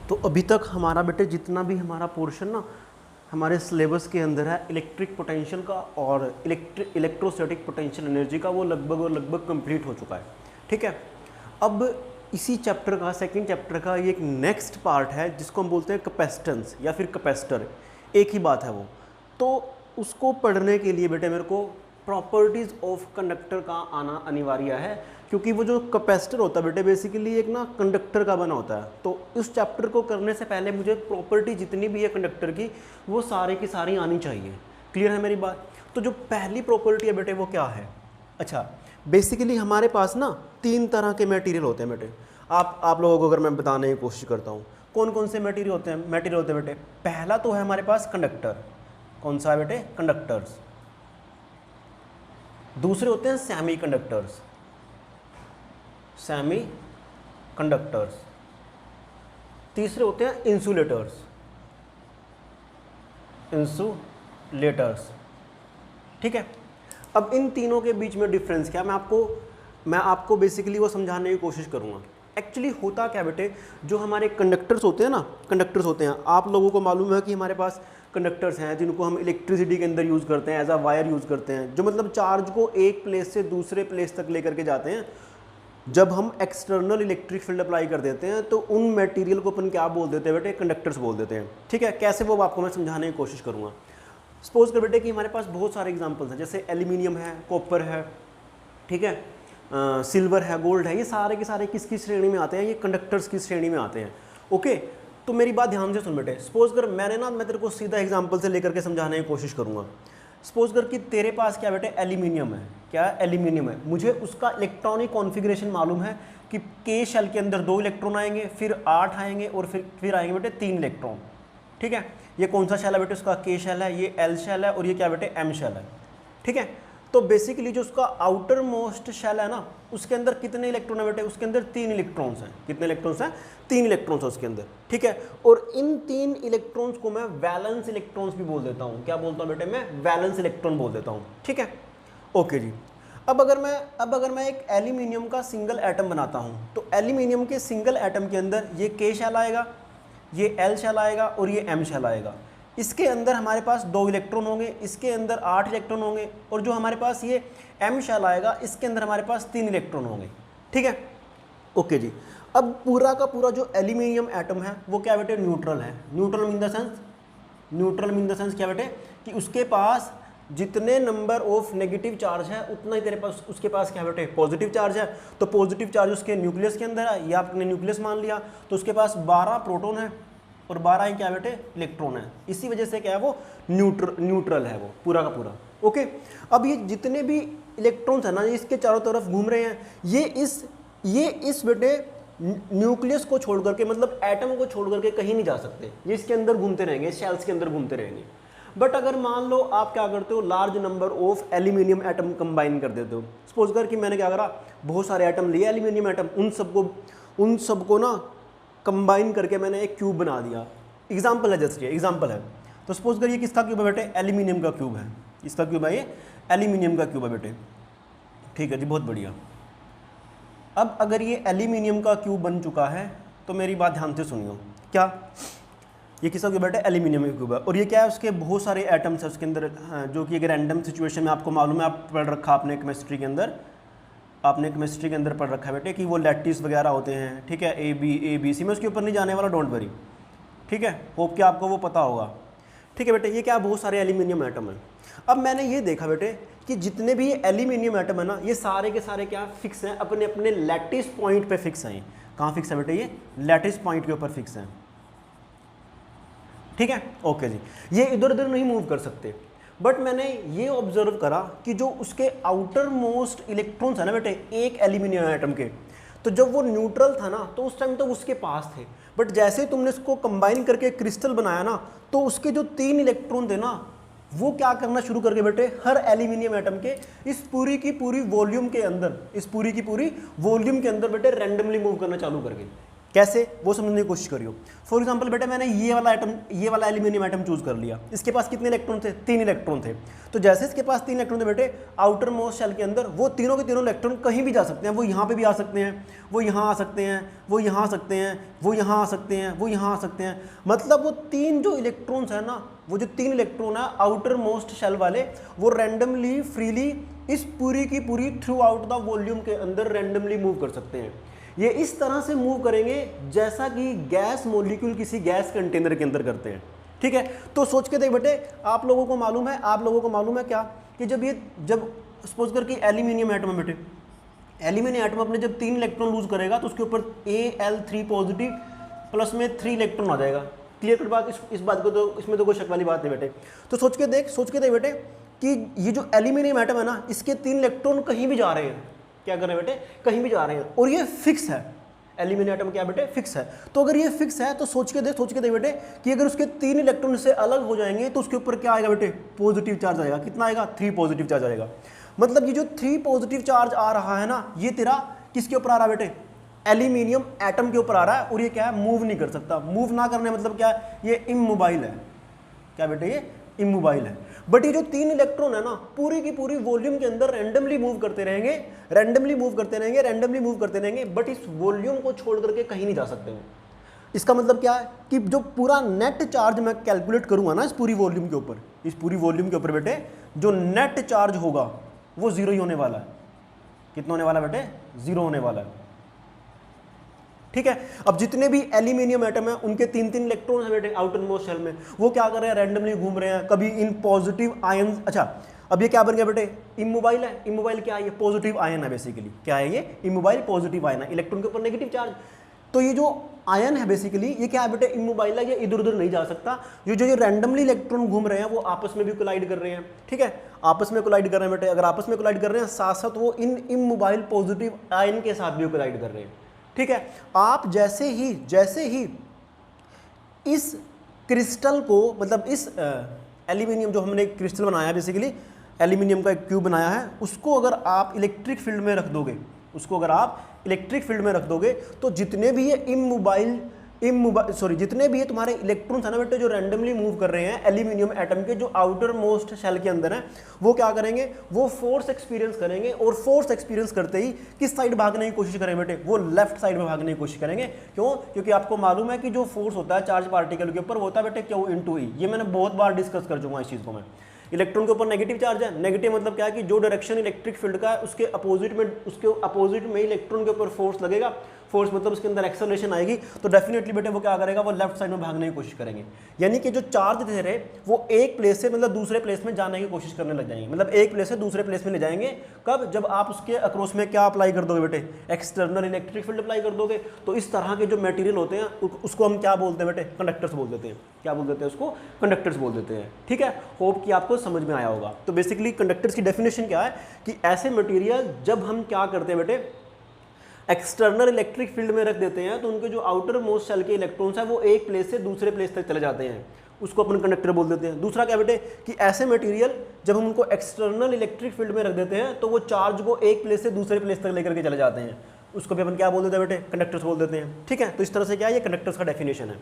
तो अभी तक हमारा बेटे जितना भी हमारा पोर्शन ना हमारे सिलेबस के अंदर है इलेक्ट्रिक पोटेंशियल का और इलेक्ट्रोस्टैटिक पोटेंशियल एनर्जी का, वो लगभग कंप्लीट हो चुका है। ठीक है, अब इसी चैप्टर का सेकंड चैप्टर का ये एक नेक्स्ट पार्ट है जिसको हम बोलते हैं कैपेसिटेंस या फिर कैपेसिटर, एक ही बात है वो। तो उसको पढ़ने के लिए बेटे मेरे को प्रॉपर्टीज़ ऑफ कंडक्टर का आना अनिवार्य है, क्योंकि वो जो कैपेसिटर होता है बेटे बेसिकली एक ना कंडक्टर का बना होता है। तो इस चैप्टर को करने से पहले मुझे प्रॉपर्टी जितनी भी है कंडक्टर की वो सारी की सारी आनी चाहिए। क्लियर है मेरी बात? तो जो पहली प्रॉपर्टी है बेटे वो क्या है? अच्छा, बेसिकली हमारे पास ना 3 तरह के मटेरियल होते हैं बेटे। आप लोगों को अगर मैं बताने की कोशिश करता हूँ कौन कौन से मटेरियल होते हैं बेटे। पहला तो है हमारे पास कंडक्टर। कौन सा है बेटे? कंडक्टर्स। दूसरे होते हैं सेमी कंडक्टर्स। तीसरे होते हैं इंसुलेटर्स। ठीक है, अब इन तीनों के बीच में डिफरेंस क्या, मैं आपको बेसिकली वो समझाने की कोशिश करूंगा। एक्चुअली होता क्या बेटे, जो हमारे कंडक्टर्स होते हैं, आप लोगों को मालूम है कि हमारे पास कंडक्टर्स हैं जिनको हम इलेक्ट्रिसिटी के अंदर यूज़ करते हैं, एज अ वायर यूज़ करते हैं, जो मतलब चार्ज को एक प्लेस से दूसरे प्लेस तक लेकर के जाते हैं। जब हम एक्सटर्नल इलेक्ट्रिक फील्ड अप्लाई कर देते हैं तो उन मटेरियल को अपन क्या बोल देते हैं बेटे? कंडक्टर्स बोल देते हैं। ठीक है, कैसे वो आपको मैं समझाने की कोशिश करूँगा। सपोज कर बेटे कि हमारे पास बहुत सारे एग्जांपल्स हैं, जैसे एल्यूमिनियम है, कॉपर है, ठीक है, सिल्वर है, गोल्ड है, ये सारे के सारे किसकी श्रेणी में आते हैं? ये कंडक्टर्स की श्रेणी में आते हैं। ओके, तो मेरी बात ध्यान से सुन बेटे। सपोज कर मैं तेरे को सीधा एग्जांपल से लेकर के समझाने की कोशिश करूँगा। सपोज कर कि तेरे पास क्या बेटे? एल्यूमिनियम है। क्या एल्यूमिनियम है? मुझे उसका इलेक्ट्रॉनिक कॉन्फ़िगरेशन मालूम है कि के शेल के अंदर 2 इलेक्ट्रॉन आएंगे, फिर 8 आएंगे और फिर आएंगे बेटे 3 इलेक्ट्रॉन। ठीक है, ये कौन सा शेल है बेटे? उसका के शेल है, ये एल शेल है और ये क्या बेटे? एम शेल है। ठीक है, तो बेसिकली जो उसका आउटर मोस्ट शेल है ना, उसके अंदर कितने इलेक्ट्रॉन है बेटे? उसके अंदर 3 इलेक्ट्रॉन्स हैं। कितने इलेक्ट्रॉन्स हैं? 3 इलेक्ट्रॉन्स है उसके अंदर। ठीक है, और इन 3 इलेक्ट्रॉन्स को मैं वैलेंस इलेक्ट्रॉन्स भी बोल देता हूँ। क्या बोलता हूँ बेटे? मैं वैलेंस इलेक्ट्रॉन बोल देता हूँ। ठीक है, ओके जी। अब अगर मैं एक एल्यूमिनियम का सिंगल एटम बनाता हूँ, तो एल्यूमिनियम के सिंगल एटम के अंदर ये के शेल आएगा, ये एल शेल आएगा और ये एम शेल आएगा। इसके अंदर हमारे पास 2 इलेक्ट्रॉन होंगे, इसके अंदर 8 इलेक्ट्रॉन होंगे, और जो हमारे पास ये एम शेल आएगा इसके अंदर हमारे पास 3 इलेक्ट्रॉन होंगे। ठीक है, ओके जी। अब पूरा का पूरा जो एल्यूमिनियम एटम है वो क्या बेटे? न्यूट्रल है। न्यूट्रल इन द सेंस क्या बेटे? कि उसके पास जितने नंबर ऑफ नेगेटिव चार्ज है उतना ही तेरे पास उसके पास क्या बेटे? पॉजिटिव चार्ज है। तो पॉजिटिव चार्ज उसके न्यूक्लियस के अंदर है, या आपने न्यूक्लियस मान लिया, तो उसके पास 12 प्रोटॉन है और 12 ही क्या बेटे? इलेक्ट्रॉन है। इसी वजह से क्या है वो? न्यूट्रल है वो पूरा का पूरा। ओके, अब ये जितने भी इलेक्ट्रॉन्स है ना, इसके चारों तरफ घूम रहे हैं, ये इस बेटे न्यूक्लियस को छोड़ करके, मतलब एटम को छोड़ करके कहीं नहीं जा सकते। ये इसके अंदर घूमते रहेंगे, शेल्स के अंदर घूमते रहेंगे। बट अगर मान लो आप क्या करते हो, large number of aluminium atom combine कर देते हो। सपोज कर कि मैंने क्या करा, बहुत सारे एटम लिए एल्यूमिनियम एटम, उन सबको ना कंबाइन करके मैंने एक क्यूब बना दिया। एग्जाम्पल है, जस्ट ये एग्जाम्पल है। तो सपोज करिए किसका क्यूब है बेटे? एल्यूमिनियम का क्यूब है। इसका क्यूब है, ये एल्यूमिनियम का क्यूब है बेटे। ठीक है जी, बहुत बढ़िया। अब अगर ये एल्यूमिनियम का क्यूब बन चुका है तो मेरी बात ध्यान से सुनियो। क्या ये किसका क्यूब बेटा? एल्यूमिनियम का क्यूब है। और ये क्या है? उसके बहुत सारे एटम्स है उसके अंदर, जो कि एक रैंडम सिचुएशन में, आपको मालूम है, आप पढ़ रखा आपने केमिस्ट्री के अंदर पढ़ रखा है बेटे कि वो लैटिस वगैरह होते हैं। ठीक है, ए बी सी, मैं उसके ऊपर नहीं जाने वाला, डोंट वरी। ठीक है, होप कि आपको वो पता होगा। ठीक है बेटे, ये क्या? बहुत सारे एल्यूमिनियम एटम है। अब मैंने ये देखा बेटे कि जितने भी एल्यूमिनियम एटम है ना, ये सारे के सारे क्या फिक्स हैं? अपने अपने लैटिस पॉइंट पे फिक्स हैं। कहाँ फिक्स है बेटे? ये लैटिस पॉइंट के ऊपर फिक्स हैं। ठीक है, ओके जी। ये इधर उधर नहीं मूव कर सकते। बट मैंने ये ऑब्जर्व करा कि जो उसके आउटर मोस्ट इलेक्ट्रॉन्स है ना बेटे, एक एल्यूमिनियम एटम के, तो जब वो न्यूट्रल था ना तो उस टाइम तो उसके पास थे। बट जैसे ही तुमने इसको कंबाइन करके क्रिस्टल बनाया ना, तो उसके जो 3 इलेक्ट्रॉन थे ना, वो क्या करना शुरू करके बेटे, हर एल्यूमिनियम एटम के इस पूरी की पूरी वॉल्यूम के अंदर बेटे रैंडमली मूव करना चालू करके। कैसे, वो समझने की कोशिश करियो। फॉर एग्जांपल बेटा मैंने ये वाला एल्यूमिनियम एटम चूज कर लिया, इसके पास कितने इलेक्ट्रॉन थे, 3 इलेक्ट्रॉन थे। तो जैसे इसके पास 3 इलेक्ट्रॉन थे बेटे, आउटर मोस्ट शेल के अंदर वो तीनों के तीनों इलेक्ट्रॉन कहीं भी जा सकते हैं। वो यहाँ पे भी आ सकते हैं, वो यहाँ आ सकते हैं, वो यहाँ आ सकते हैं, वो यहाँ आ सकते हैं, वो यहाँ आ सकते हैं। मतलब वो 3 जो इलेक्ट्रॉन्स है ना, वो जो 3 इलेक्ट्रॉन है आउटर मोस्ट शेल वाले, वो रैंडमली फ्रीली इस पूरी की पूरी थ्रू आउट द वॉल्यूम के अंदर रैंडमली मूव कर सकते हैं। ये इस तरह से मूव करेंगे जैसा कि गैस मॉलिक्यूल किसी गैस कंटेनर के अंदर करते हैं। ठीक है, तो सोच के देख बेटे, आप लोगों को मालूम है क्या कि जब सपोज कर कि एल्यूमिनियम एटम है बेटे, एल्यूमिनियम एटम अपने जब 3 इलेक्ट्रॉन लूज करेगा तो उसके ऊपर Al3 पॉजिटिव प्लस में 3 इलेक्ट्रॉन आ जाएगा। क्लियर कट बात, इस बात को तो इसमें तो कोई शक वाली बात नहीं बेटे। तो सोच के देख बेटे कि ये जो एल्यूमिनियम एटम है ना, इसके 3 इलेक्ट्रॉन कहीं भी जा रहे हैं, क्या कर रहे हैं बेटे, कहीं भी जा रहे हैं, और ये फिक्स है। एल्यूमिनियम एटम क्या बेटे, फिक्स है। तो अगर ये फिक्स है तो सोच के देख बेटे कि अगर उसके 3 इलेक्ट्रॉन से अलग हो जाएंगे तो उसके ऊपर क्या आएगा बेटे, पॉजिटिव चार्ज आएगा। कितना आएगा, 3 पॉजिटिव चार्ज आएगा। मतलब ये जो 3 पॉजिटिव चार्ज आ रहा है ना, ये तेरा किसके ऊपर आ रहा है बेटे, एल्यूमिनियम एटम के ऊपर आ रहा है। और ये क्या है, मूव नहीं कर सकता। मूव ना करने मतलब क्या है, ये इमोबाइल है। क्या बेटे, ये इमोबाइल है। बट ये जो 3 इलेक्ट्रॉन है ना, पूरी की पूरी वॉल्यूम के अंदर रैंडमली मूव करते रहेंगे, बट इस वॉल्यूम को छोड़ करके कहीं नहीं जा सकते हैं। इसका मतलब क्या है कि जो पूरा नेट चार्ज मैं कैलकुलेट करूंगा ना इस पूरी वॉल्यूम के ऊपर बेटे, जो नेट चार्ज होगा वो 0 ही होने वाला है। कितना होने वाला बेटे, 0 होने वाला है। ठीक है, अब जितने भी एल्यूमिनियम एटम है उनके 3 इलेक्ट्रॉन है बेटे आउटर मोस्ट शेल में, वो क्या कर रहे हैं, रैंडमली घूम रहे हैं, कभी इन पॉजिटिव आयन। अच्छा, अब ये क्या बन गया बेटे, इमोबाइल है। इमोबाइल क्या है, ये पॉजिटिव आयन है बेसिकली। क्या है ये, इमोबाइल पॉजिटिव आयन है, इलेक्ट्रॉन के ऊपर नेगेटिव चार्ज। तो ये जो आयन है बेसिकली, ये क्या है बेटे, इमोबाइल है, ये इधर उधर नहीं जा सकता। जो रैंडमली इलेक्ट्रॉन घूम रहे हैं वो आपस में भी कोलाइड कर रहे हैं। ठीक है, आपस में कोलाइड कर रहे हैं बेटे। अगर आपस में कोलाइड कर रहे हैं, साथ साथ वो इन इमोबाइल पॉजिटिव आयन के साथ भी कोलाइड कर रहे हैं। ठीक है, आप जैसे ही इस क्रिस्टल को, मतलब इस एल्यूमिनियम जो हमने क्रिस्टल बनाया है बेसिकली, एल्यूमिनियम का एक क्यूब बनाया है, उसको अगर आप इलेक्ट्रिक फील्ड में रख दोगे, तो जितने भी ये जितने भी ये तुम्हारे इलेक्ट्रॉन्स है ना बेटे, जो रैंडमली मूव कर रहे हैं एल्यूमिनियम एटम के जो आउटर मोस्ट शेल के अंदर है, वो क्या करेंगे, वो फोर्स एक्सपीरियंस करेंगे। और फोर्स एक्सपीरियंस करते ही किस साइड भागने की कोशिश करेंगे बेटे, वो लेफ्ट साइड में भागने की कोशिश करेंगे। क्यों, क्योंकि आपको मालूम है कि जो फोर्स होता है चार्ज पार्टिकल के ऊपर, वो होता है बेटे Q × E। ये मैंने बहुत बार डिस्कस कर चुका हूँ इस चीज़ को मैं। इलेक्ट्रॉन के ऊपर नेगेटिव चार्ज है। नेगेटिव मतलब क्या है कि जो डायरेक्शन इलेक्ट्रिक फील्ड का है उसके अपोजिट में इलेक्ट्रॉन के ऊपर फोर्स लगेगा। फोर्स मतलब उसके अंदर एक्सेलरेशन आएगी, तो डेफिनेटली बेटे वो क्या करेगा, वो लेफ्ट साइड में भागने की कोशिश करेंगे। यानी कि जो चार्ज थे रहे वो एक प्लेस से मतलब दूसरे प्लेस में जाने की कोशिश करने लग जाएंगे। मतलब एक प्लेस से दूसरे प्लेस में ले जाएंगे। कब, जब आप उसके अक्रॉस में क्या अप्लाई कर दोगे बेटे, एक्सटर्नल इलेक्ट्रिक फील्ड अप्लाई कर दोगे। तो इस तरह के जो मटेरियल होते हैं उसको हम क्या बोलते हैं बेटे, कंडक्टर्स बोल देते हैं। क्या बोल देते हैं उसको, कंडक्टर्स बोल देते हैं। ठीक है, होप कि आपको समझ में आया होगा। तो बेसिकली कंडक्टर्स की डेफिनेशन क्या है कि ऐसे मटेरियल जब हम क्या करते हैं बेटे, एक्सटर्नल इलेक्ट्रिक फील्ड में रख देते हैं, तो उनके जो आउटर मोस्ट शेल के इलेक्ट्रॉन्स हैं वो एक प्लेस से दूसरे प्लेस तक चले जाते हैं, उसको अपन कंडक्टर बोल देते हैं। दूसरा क्या बेटे कि ऐसे मटेरियल जब हम उनको एक्सटर्नल इलेक्ट्रिक फील्ड में रख देते हैं तो वो चार्ज को एक प्लेस से दूसरे प्लेस तक लेकर के चले जाते हैं, उसको भी अपन क्या बोल देते हैं बेटे, कंडक्टर्स बोल देते हैं। ठीक है, तो इस तरह से क्या है, ये कंडक्टर्स का डेफिनेशन है।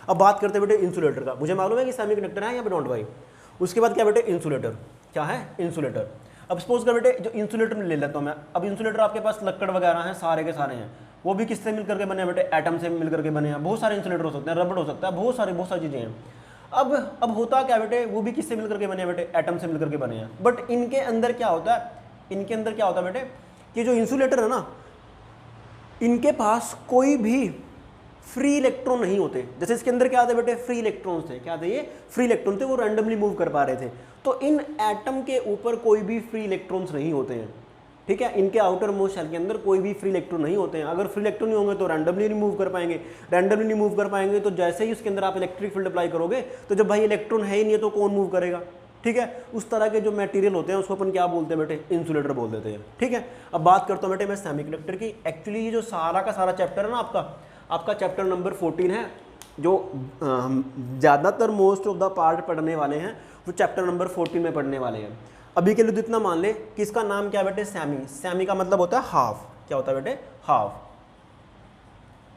अब बात करते हैं बेटे इंसुलेटर का। मुझे मालूम है कि सेमीकंडक्टर है या डोंट भाई। उसके बाद क्या बेटे, इंसुलेटर। क्या है, इंसुलेटर। अब सपोज कर बेटे जो इंसुलेटर ले लेता हूँ मैं। अब इंसुलेटर आपके पास लक्कड़ वगैरह हैं, सारे के सारे हैं, वो भी किससे मिलकर के बने हैं बेटे, एटम से मिलकर के बने हैं। बहुत सारे इंसुलेटर हो सकते हैं, रबड़ हो सकता है, बहुत सारी चीज़ें हैं। अब होता क्या बेटे, वो भी किससे मिलकर के बने हैं बेटे, एटम से मिलकर के बने हैं। बट इनके अंदर क्या होता है, बेटे कि जो इंसुलेटर है ना, इनके पास कोई भी फ्री इलेक्ट्रॉन नहीं होते। जैसे इसके अंदर क्या आते बेटे, फ्री इलेक्ट्रॉन्स थे। क्या थे ये, फ्री इलेक्ट्रॉन थे, वो रैंडमली मूव कर पा रहे थे। तो इन एटम के ऊपर कोई भी फ्री इलेक्ट्रॉन्स नहीं होते हैं। ठीक है, इनके आउटर मोस्ट शेल के अंदर कोई भी फ्री इलेक्ट्रॉन नहीं होते हैं। अगर फ्री इलेक्ट्रॉन नहीं होंगे तो रैंडमली नहीं मूव कर पाएंगे। तो जैसे ही उसके अंदर आप इलेक्ट्रिक फील्ड अप्लाई करोगे, तो जब भाई इलेक्ट्रॉन है ही नहीं है तो कौन मूव करेगा। ठीक है, उस तरह के जो मटेरियल होते हैं उसको अपन क्या बोलते हैं बेटे, इंसुलेटर बोल देते हैं। ठीक है, अब बात करता हूँ बेटे मैं सेमीकंडक्टर की। एक्चुअली ये जो सारा का सारा चैप्टर है ना आपका चैप्टर नंबर 14 है, जो ज़्यादातर मोस्ट ऑफ द पार्ट पढ़ने वाले हैं वो चैप्टर नंबर 14 में पढ़ने वाले हैं। अभी के लिए तो इतना मान ले कि इसका नाम क्या बेटे, सेमी। सेमी का मतलब होता है हाफ। क्या होता है बेटे, हाफ।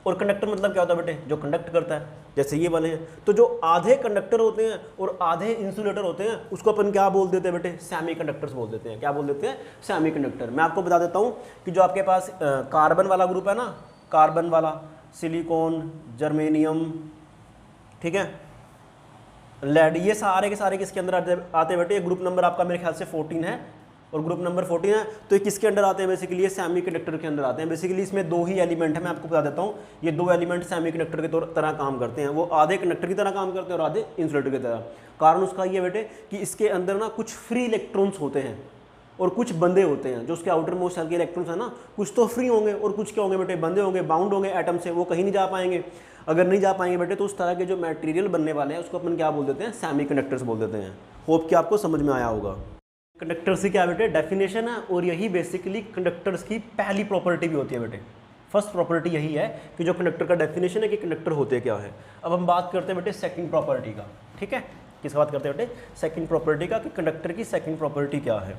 और कंडक्टर मतलब क्या होता है बेटे, जो कंडक्ट करता है, जैसे ये वाले हैं। तो जो आधे कंडक्टर होते हैं और आधे इंसुलेटर होते हैं उसको अपन क्या बोल देते हैं बेटे, सेमी कंडक्टर्स बोल देते हैं। क्या बोल देते हैं, सेमी कंडक्टर। मैं आपको बता देता हूँ कि जो आपके पास कार्बन वाला ग्रुप है ना, कार्बन वाला, सिलिकॉन, जर्मेनियम, ठीक है, लेड, ये सारे के सारे किसके अंदर आते हैं बेटे, ग्रुप नंबर आपका मेरे ख्याल से 14 है और ग्रुप नंबर 14 है। तो ये किसके अंडर आते हैं बेसिकली, ये सेमी कंडक्टर के अंदर आते हैं। बेसिकली इसमें दो ही एलिमेंट है, मैं आपको बता देता हूँ। ये दो एलिमेंट सेमी कंडक्टर की तरह काम करते हैं, वो आधे कंडक्टर की तरह काम करते हैं और आधे इंसुलेटर की तरह। कारण उसका ये बेटे कि इसके अंदर ना कुछ फ्री इलेक्ट्रॉन्स होते हैं और कुछ बंधे होते हैं। जो उसके आउटर मोस्ट सेल के इलेक्ट्रॉन्स है ना, कुछ तो फ्री होंगे और कुछ क्या होंगे बेटे, बंधे होंगे, बाउंड होंगे एटम से, वो कहीं नहीं जा पाएंगे। अगर नहीं जा पाएंगे बेटे तो उस तरह के जो मटेरियल बनने वाले हैं उसको अपन क्या बोल देते हैं, सेमी कंडक्टर्स बोल देते हैं। होप कि आपको समझ में आया होगा। कंडक्टर्स की क्या बेटे डेफिनेशन है, और यही बेसिकली कंडक्टर्स की पहली प्रॉपर्टी भी होती है बेटे। फर्स्ट प्रॉपर्टी यही है कि जो कंडक्टर का डेफिनेशन है कि कंडक्टर होते क्या है। अब हम बात करते हैं बेटे सेकंड प्रॉपर्टी का, ठीक है। किसका बात करते हैं बेटे, सेकंड प्रॉपर्टी का, कि कंडक्टर की सेकंड प्रॉपर्टी क्या है।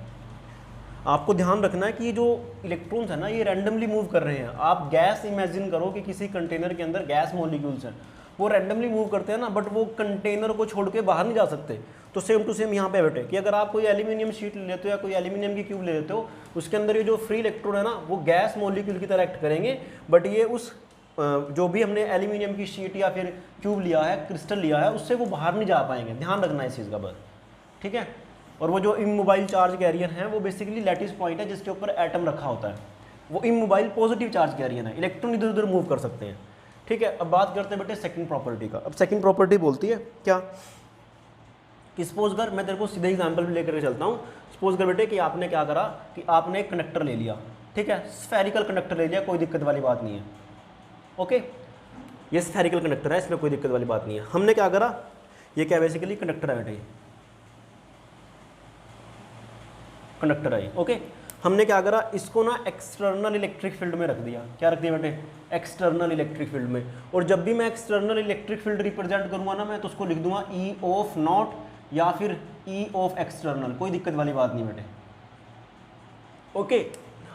आपको ध्यान रखना है कि ये जो इलेक्ट्रॉन्स है ना, ये रैंडमली मूव कर रहे हैं। आप गैस इमेजिन करो कि किसी कंटेनर के अंदर गैस मॉलिक्यूल्स हैं, वो रैंडमली मूव करते हैं ना, बट वो कंटेनर को छोड़ के बाहर नहीं जा सकते। तो सेम टू सेम यहाँ पे बेटे कि अगर आप कोई एल्यूमिनियम शीट ले लेते हो या कोई एल्यूमिनियम की क्यूब ले लेते हो, उसके अंदर ये जो फ्री इलेक्ट्रॉन है ना, वो गैस मॉलिक्यूल की तरह एक्ट करेंगे, बट ये उस जो भी हमने एल्यूमिनियम की शीट या फिर क्यूब लिया है, क्रिस्टल लिया है, उससे वो बाहर नहीं जा पाएंगे। ध्यान रखना इस चीज़ का बस, ठीक है। और वो जो इमोबाइल चार्ज कैरियर है वो बेसिकली लैटिस पॉइंट है जिसके ऊपर एटम रखा होता है, वो इमोबाइल पॉजिटिव चार्ज कैरियर है, इलेक्ट्रॉन इधर उधर मूव कर सकते हैं, ठीक है। अब बात करते हैं बेटे सेकंड प्रॉपर्टी का। अब सेकंड प्रॉपर्टी बोलती है क्या, कि सपोज कर, मैं तेरे को सीधे एग्जांपल भी लेकर के चलता हूँ। सपोज कर बेटे कि आपने क्या करा कि आपने एक कंडक्टर ले लिया, ठीक है, स्फेरिकल कंडक्टर ले लिया, कोई दिक्कत वाली बात नहीं है, ओके। ये स्फेरिकल कंडक्टर है, इसमें कोई दिक्कत वाली बात नहीं है। हमने क्या करा, ये क्या बेसिकली कंडक्टर है बेटे, कंडक्टर है, ओके। हमने क्या करा, इसको ना एक्सटर्नल इलेक्ट्रिक फील्ड में रख दिया। क्या रख दिया बेटे, एक्सटर्नल इलेक्ट्रिक फील्ड में। और जब भी मैं एक्सटर्नल इलेक्ट्रिक फील्ड रिप्रेजेंट करूंगा ना, मैं तो उसको लिख दूंगा ई ऑफ नॉट या फिर ई ऑफ एक्सटर्नल, कोई दिक्कत वाली बात नहीं बेटे, ओके।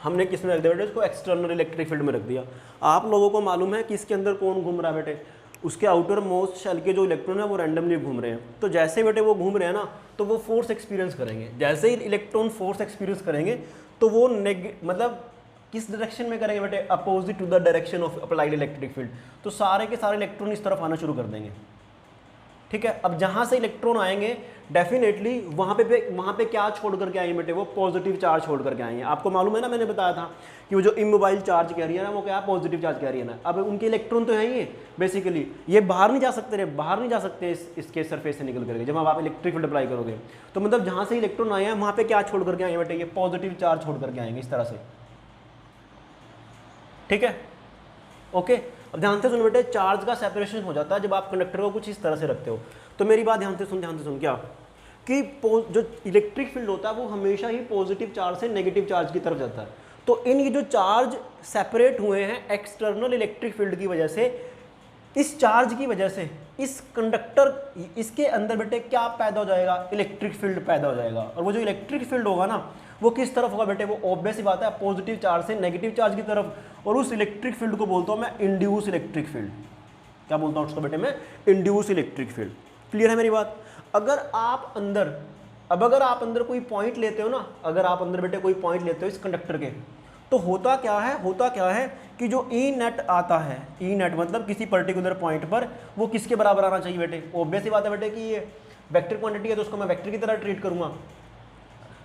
हमने किस में रख दिया बेटे, इसको एक्सटर्नल इलेक्ट्रिक फील्ड में रख दिया। आप लोगों को मालूम है कि इसके अंदर कौन घूम रहा है बेटे, उसके आउटर मोस्ट शेल के जो इलेक्ट्रॉन है वो रैंडमली घूम रहे हैं। तो जैसे बेटे वो घूम रहे हैं ना, तो वो फोर्स एक्सपीरियंस करेंगे। जैसे ही इलेक्ट्रॉन फोर्स एक्सपीरियंस करेंगे तो वो मतलब किस डायरेक्शन में करेंगे बेटे, opposite to the direction of applied electric field. तो सारे के सारे इलेक्ट्रॉन इस तरफ आना शुरू कर देंगे, ठीक है। अब जहां से इलेक्ट्रॉन आएंगे डेफिनेटली वहां पे क्या छोड़ करके आएंगे बेटे, वो पॉजिटिव चार्ज छोड़ करके आएंगे। आपको मालूम है ना, मैंने बताया था कि वो जो इमोबाइल चार्ज कैरियर है वो क्या है, पॉजिटिव चार्ज कैरियर है। अब उनके इलेक्ट्रॉन तो है ही बेसिकली, ये बाहर नहीं जा सकते, बाहर नहीं जा सकते इसके सरफेस से निकल करके। जब आप इलेक्ट्रिक फील्ड अप्लाई करोगे तो मतलब जहां से इलेक्ट्रॉन आए हैं वहां पे क्या छोड़ करके आएंगे बेटे, ये पॉजिटिव चार्ज छोड़ करके आएंगे इस तरह से, ठीक है, ओके। अब ध्यान से सुन बेटे, चार्ज का सेपरेशन हो जाता है जब आप कंडक्टर को कुछ इस तरह से रखते हो। तो मेरी बात ध्यान से सुन क्या, कि जो इलेक्ट्रिक फील्ड होता है वो हमेशा ही पॉजिटिव चार्ज से नेगेटिव चार्ज की तरफ जाता है। तो इन ये जो चार्ज सेपरेट हुए हैं एक्सटर्नल इलेक्ट्रिक फील्ड की वजह से, इस चार्ज की वजह से इस कंडक्टर, इसके अंदर बेटे क्या पैदा हो जाएगा, इलेक्ट्रिक फील्ड पैदा हो जाएगा। और वो जो इलेक्ट्रिक फील्ड होगा ना, वो किस तरफ होगा बेटे, वो ऑब्वियस ही बात है पॉजिटिव चार्ज से नेगेटिव चार्ज की तरफ। और उस इलेक्ट्रिक फील्ड को बोलता हूं मैं इंड्यूस इलेक्ट्रिक फील्ड। क्या बोलता हूं उसको बेटे मैं, इंड्यूस इलेक्ट्रिक फील्ड। क्लियर है मेरी बात। अगर आप अंदर कोई पॉइंट लेते हो ना, अगर आप अंदर बेटे कोई पॉइंट लेते हो इस कंडक्टर के, तो होता क्या है कि जो ई नेट आता है, ई नेट मतलब किसी पर्टिकुलर पॉइंट पर वो किसके बराबर आना चाहिए बेटे, ऑब्वियस ही बात है बेटे कि ये वेक्टर क्वांटिटी है तो उसको मैं वेक्टर की तरह ट्रीट करूंगा।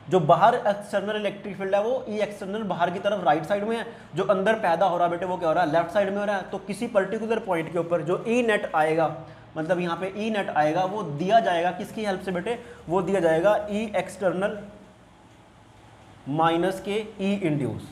जो बाहर एक्सटर्नल इलेक्ट्रिक फील्ड है वो ई एक्सटर्नल बाहर की तरफ राइट साइड में है, जो अंदर पैदा हो रहा है बेटे वो क्या हो रहा है, लेफ्ट साइड में हो रहा है। तो किसी पर्टिकुलर पॉइंट के ऊपर जो ई नेट आएगा, मतलब यहाँ पे ई नेट आएगा, वो दिया जाएगा किसकी हेल्प से बेटे, वो दिया जाएगा ई एक्सटर्नल माइनस के ई इंड्यूस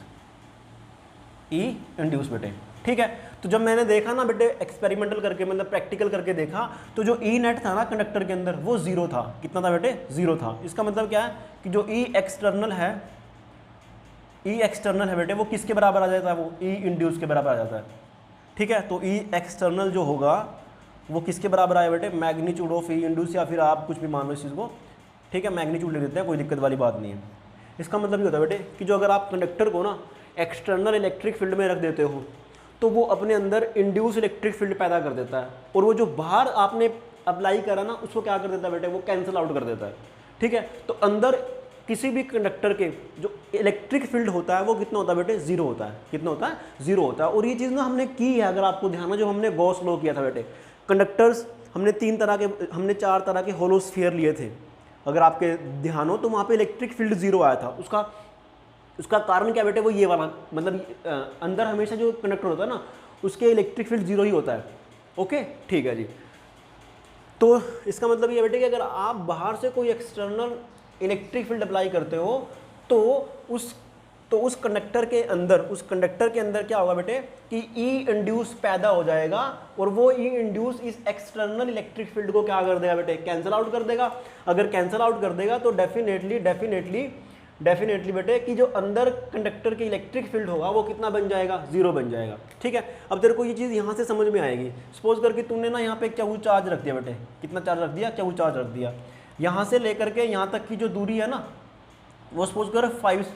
बेटे, ठीक है। तो जब मैंने देखा ना बेटे एक्सपेरिमेंटल करके, मतलब प्रैक्टिकल करके देखा, तो जो ई नेट था ना कंडक्टर के अंदर वो जीरो था। कितना था बेटे, जीरो था। इसका मतलब क्या है कि जो ई एक्सटर्नल है बेटे वो किसके बराबर आ जाता है, वो ई इंड्यूस के बराबर आ जाता है, ठीक है। तो ई एक्सटर्नल जो होगा वो किसके बराबर आया बेटे, मैग्नीट्यूड ऑफ ई इंड्यूस, या फिर आप कुछ भी मान लो इस चीज़ को, ठीक है, मैग्नीट्यूड ले देते हैं, कोई दिक्कत वाली बात नहीं है। इसका मतलब ये होता है बेटे कि जो अगर आप कंडक्टर को ना एक्सटर्नल इलेक्ट्रिक फील्ड में रख देते हो तो वो अपने अंदर इंड्यूस इलेक्ट्रिक फील्ड पैदा कर देता है, और वो जो बाहर आपने अप्लाई करा ना उसको क्या कर देता है बेटे, वो कैंसिल आउट कर देता है। ठीक है, तो अंदर किसी भी कंडक्टर के जो इलेक्ट्रिक फील्ड होता है वो कितना होता है बेटे, जीरो होता है। कितना होता है, जीरो होता है। और ये चीज़ ना हमने की है, अगर आपको ध्यान है, जो हमने गॉस लॉ किया था बेटे, कंडक्टर्स हमने 4 तरह के होलो स्फीयर लिए थे, अगर आपके ध्यान हो तो वहाँ पे इलेक्ट्रिक फील्ड जीरो आया था। उसका कारण क्या बेटे, वो ये वाला, मतलब अंदर हमेशा जो कंडक्टर होता है ना उसके इलेक्ट्रिक फील्ड जीरो ही होता है। ओके, ठीक है जी। तो इसका मतलब ये बेटे कि अगर आप बाहर से कोई एक्सटर्नल इलेक्ट्रिक फील्ड अप्लाई करते हो तो उस कंडक्टर के अंदर क्या होगा बेटे कि ई इंड्यूस पैदा हो जाएगा, और वो ई इंड्यूस इस एक्सटर्नल इलेक्ट्रिक फील्ड को क्या कर देगा बेटे, कैंसिल आउट कर देगा। अगर कैंसिल आउट कर देगा तो डेफिनेटली बेटे कि जो अंदर कंडक्टर की इलेक्ट्रिक फील्ड होगा वो कितना बन जाएगा, जीरो बन जाएगा। ठीक है, अब तेरे को ये चीज़ यहाँ से समझ में आएगी। सपोज करके तूने ना यहाँ पे क्यू चार्ज रख दिया बेटे, कितना चार्ज रख दिया, क्यू चार्ज रख दिया। यहाँ से लेकर के यहाँ तक की जो दूरी है ना वो सपोज कर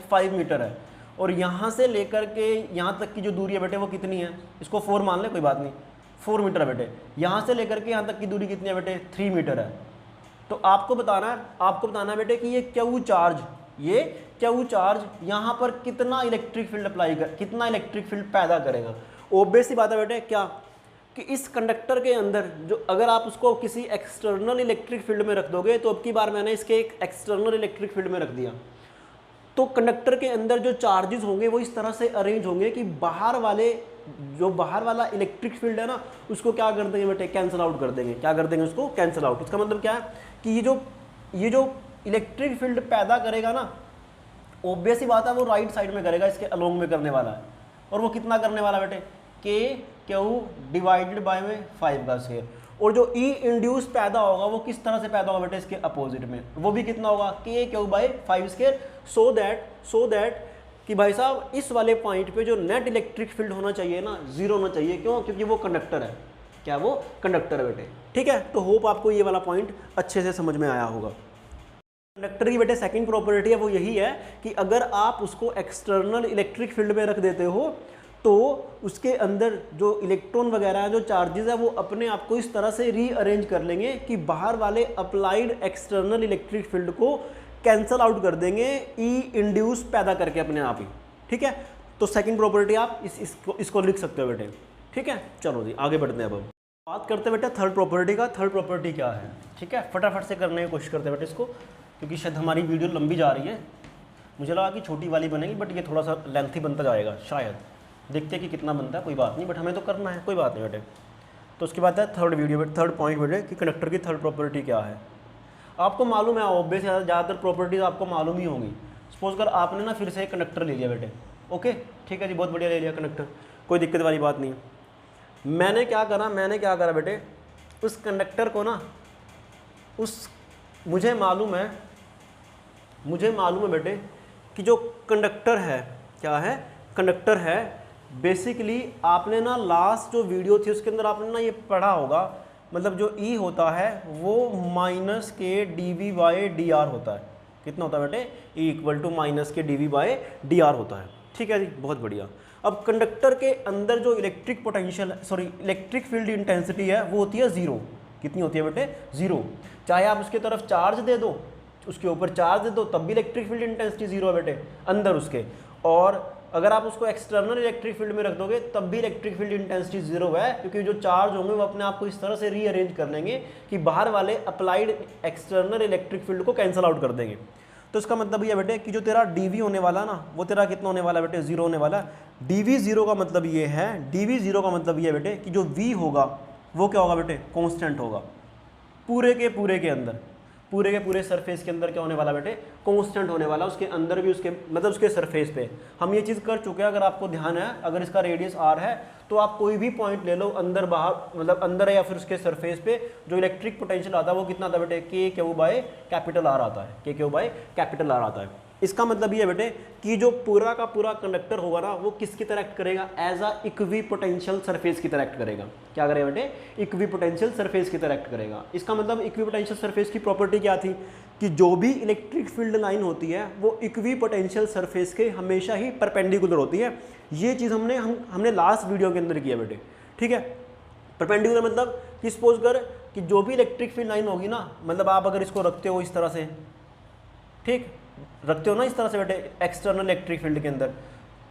5 मीटर है, और यहाँ से लेकर के यहाँ तक की जो दूरी है बेटे वो कितनी है, इसको 4 मान ले, कोई बात नहीं, 4 मीटर है बेटे। यहाँ से लेकर के यहाँ तक की दूरी कितनी है बेटे, 3 मीटर है। तो आपको बताना है बेटे कि ये क्यू चार्ज यहाँ पर कितना इलेक्ट्रिक फील्ड पैदा करेगा। ऑब्वियस सी बात है बेटे क्या, कि इस कंडक्टर के अंदर जो अगर आप उसको किसी एक्सटर्नल इलेक्ट्रिक फील्ड में रख दोगे, तो अब की बार मैंने इसके एक एक्सटर्नल इलेक्ट्रिक फील्ड में रख दिया, तो कंडक्टर के अंदर जो चार्जेस होंगे वो इस तरह से अरेंज होंगे कि बाहर वाला इलेक्ट्रिक फील्ड है ना उसको क्या कर देंगे बेटे, कैंसिल आउट कर देंगे। क्या कर देंगे, उसको कैंसिल आउट। इसका मतलब क्या है कि ये जो इलेक्ट्रिक फील्ड पैदा करेगा ना, ऑब्वियस ही बात है वो राइट साइड में करेगा, इसके अलोंग में करने वाला है। और वो कितना करने वाला बेटे, क्यू डिवाइडेड बाय में 5 का स्क्वायर। और जो ई इंड्यूस पैदा होगा वो किस तरह से पैदा होगा बेटे, इसके अपोजिट में, वो भी कितना होगा, Q by 5 square. So that कि भाई साहब इस वाले पॉइंट पे जो नेट इलेक्ट्रिक फील्ड होना चाहिए ना, जीरो होना चाहिए। क्यों, क्योंकि वो कंडक्टर है। क्या, वो कंडक्टर है बेटे। ठीक है, तो होप आपको ये वाला पॉइंट अच्छे से समझ में आया होगा। कंडक्टर की बेटे सेकंड प्रॉपर्टी है वो यही है कि अगर आप उसको एक्सटर्नल इलेक्ट्रिक फील्ड में रख देते हो तो उसके अंदर जो इलेक्ट्रॉन वगैरह है, जो चार्जेस है, वो अपने आप को इस तरह से रीअरेंज कर लेंगे कि बाहर वाले अप्लाइड एक्सटर्नल इलेक्ट्रिक फील्ड को कैंसल आउट कर देंगे, ई इंड्यूस पैदा करके अपने आप ही। ठीक है, तो सेकंड प्रॉपर्टी आप इसको लिख सकते हो बेटे। ठीक है, चलो जी आगे बढ़ते हैं। अब बात करते हैं बेटा थर्ड प्रॉपर्टी का। थर्ड प्रॉपर्टी क्या है, ठीक है, फटाफट से करने की कोशिश करते हैं बेटे इसको, क्योंकि शायद हमारी वीडियो लंबी जा रही है। मुझे लगा कि छोटी वाली बनेगी, बट ये थोड़ा सा लेंथी बनता जाएगा शायद। देखते हैं कि कितना बनता है, कोई बात नहीं, बट हमें तो करना है, कोई बात नहीं बेटे। तो उसके बाद है थर्ड पॉइंट बेटे कि कंडक्टर की थर्ड प्रॉपर्टी क्या है। आपको मालूम है, ऑब्वियस ज़्यादातर प्रॉपर्टीज आपको मालूम ही होंगी। सपोज कर आपने ना फिर से एक कंडक्टर ले लिया बेटे, ओके ठीक है जी, बहुत बढ़िया ले लिया कंडक्टर, कोई दिक्कत वाली बात नहीं है। मैंने क्या करा बेटे, उस कंडक्टर को ना मुझे मालूम है बेटे कि जो कंडक्टर है, क्या है, कंडक्टर है। बेसिकली आपने ना लास्ट जो वीडियो थी उसके अंदर आपने ना ये पढ़ा होगा, मतलब जो E होता है वो -k dV/dr होता है। कितना होता है बेटे, E = -k dV/dr होता है। ठीक है जी, बहुत बढ़िया। अब कंडक्टर के अंदर जो इलेक्ट्रिक फील्ड इंटेंसिटी है वो होती है 0। कितनी होती है बेटे, 0। चाहे आप उसके तरफ चार्ज दे दो, उसके ऊपर चार्ज दे दो, तब भी इलेक्ट्रिक फील्ड इंटेंसिटी 0 है बेटे अंदर उसके। और अगर आप उसको एक्सटर्नल इलेक्ट्रिक फील्ड में रख दोगे तब भी इलेक्ट्रिक फील्ड इंटेंसिटी 0 है, क्योंकि जो चार्ज होंगे वो अपने आप को इस तरह से रीअरेंज कर लेंगे कि बाहर वाले अप्लाइड एक्सटर्नल इलेक्ट्रिक फील्ड को कैंसिल आउट कर देंगे। तो इसका मतलब ये बेटे कि जो तेरा dV होने वाला ना, वो तेरा कितना होने वाला बेटे, 0 होने वाला। dV0 का मतलब ये है, dV0 का मतलब ये बेटे कि जो V होगा वो क्या होगा बेटे, कांस्टेंट होगा। पूरे के अंदर, पूरे सरफेस के अंदर क्या होने वाला बेटे, कांस्टेंट होने वाला। उसके अंदर भी उसके सरफेस पे हम ये चीज़ कर चुके हैं। अगर आपको ध्यान है, अगर इसका रेडियस r है तो आप कोई भी पॉइंट ले लो, अंदर बाहर, मतलब अंदर है या फिर उसके सरफेस पे, जो इलेक्ट्रिक पोटेंशियल आता है वो कितना आता है बेटे, K/R आता है। K/R आता है। इसका मतलब ये है बेटे कि जो पूरा का पूरा कंडक्टर होगा ना वो किसकी तरह एक्ट करेगा, as a equipotential surface की तरह एक्ट करेगा। क्या करेगा बेटे, इक्वी पोटेंशियल सरफेस की तरह एक्ट करेगा। इसका मतलब इक्वी पोटेंशियल सरफेस की प्रॉपर्टी क्या थी कि जो भी इलेक्ट्रिक फील्ड लाइन होती है वो इक्वी पोटेंशियल सरफेस के हमेशा ही परपेंडिकुलर होती है। ये चीज़ हमने लास्ट वीडियो के अंदर किया बेटे, ठीक है। परपेंडिकुलर मतलब कि सपोज कर कि जो भी इलेक्ट्रिक फील्ड लाइन होगी ना, मतलब आप अगर इसको रखते हो इस तरह से, ठीक रखते हो ना इस तरह से बेटे एक्सटर्नल इलेक्ट्रिक फील्ड के अंदर,